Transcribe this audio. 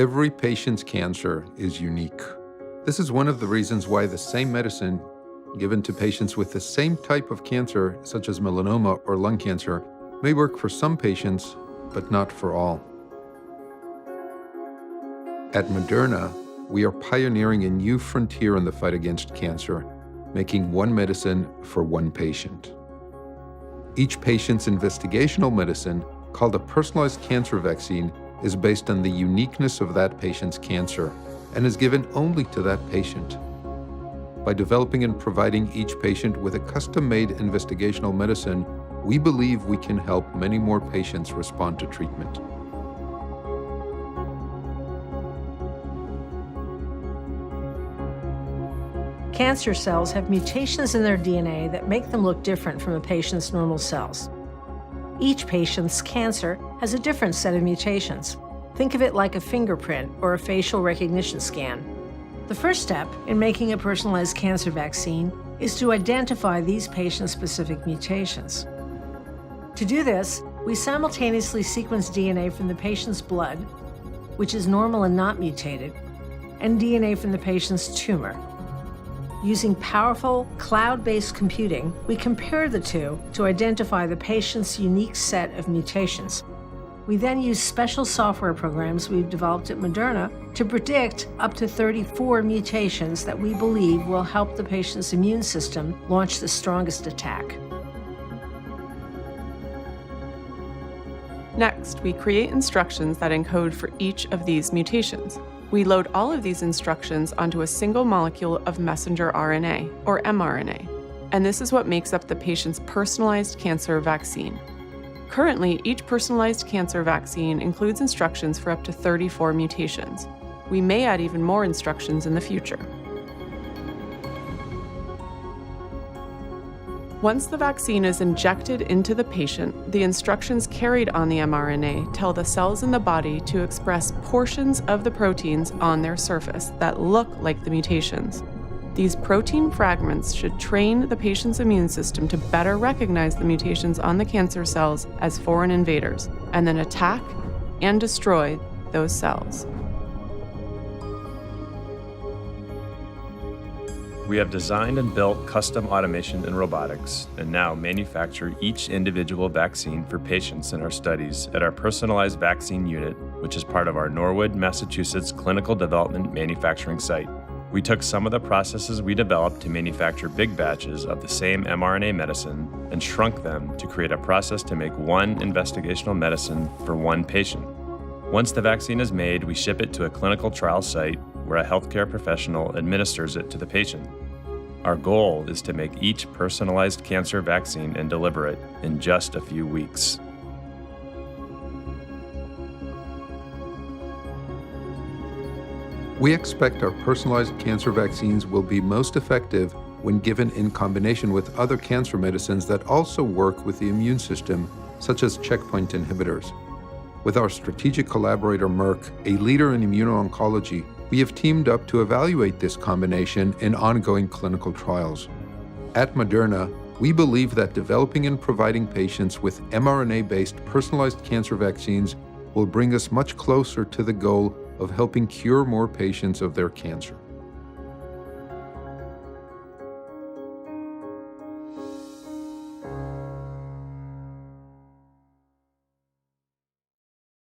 Every patient's cancer is unique. This is one of the reasons why the same medicine given to patients with the same type of cancer, such as melanoma or lung cancer, may work for some patients, but not for all. At Moderna, we are pioneering a new frontier in the fight against cancer, making one medicine for one patient. Each patient's investigational medicine, called a personalized cancer vaccine, is based on the uniqueness of that patient's cancer and is given only to that patient. By developing and providing each patient with a custom-made investigational medicine, we believe we can help many more patients respond to treatment. Cancer cells have mutations in their DNA that make them look different from a patient's normal cells. Each patient's cancer has a different set of mutations. Think of it like a fingerprint or a facial recognition scan. The first step in making a personalized cancer vaccine is to identify these patient-specific mutations. To do this, we simultaneously sequence DNA from the patient's blood, which is normal and not mutated, and DNA from the patient's tumor. Using powerful cloud-based computing, we compare the two to identify the patient's unique set of mutations. We then use special software programs we've developed at Moderna to predict up to 34 mutations that we believe will help the patient's immune system launch the strongest attack. Next, we create instructions that encode for each of these mutations. We load all of these instructions onto a single molecule of messenger RNA, or mRNA, and this is what makes up the patient's personalized cancer vaccine. Currently, each personalized cancer vaccine includes instructions for up to 34 mutations. We may add even more instructions in the future. Once the vaccine is injected into the patient, the instructions carried on the mRNA tell the cells in the body to express portions of the proteins on their surface that look like the mutations. These protein fragments should train the patient's immune system to better recognize the mutations on the cancer cells as foreign invaders, and then attack and destroy those cells. We have designed and built custom automation and robotics, and now manufacture each individual vaccine for patients in our studies at our personalized vaccine unit, which is part of our Norwood, Massachusetts clinical development manufacturing site. We took some of the processes we developed to manufacture big batches of the same mRNA medicine and shrunk them to create a process to make one investigational medicine for one patient. Once the vaccine is made, we ship it to a clinical trial site where a healthcare professional administers it to the patient. Our goal is to make each personalized cancer vaccine and deliver it in just a few weeks. We expect our personalized cancer vaccines will be most effective when given in combination with other cancer medicines that also work with the immune system, such as checkpoint inhibitors. With our strategic collaborator Merck, a leader in immuno-oncology, we have teamed up to evaluate this combination in ongoing clinical trials. At Moderna, we believe that developing and providing patients with mRNA-based personalized cancer vaccines will bring us much closer to the goal of helping cure more patients of their cancer.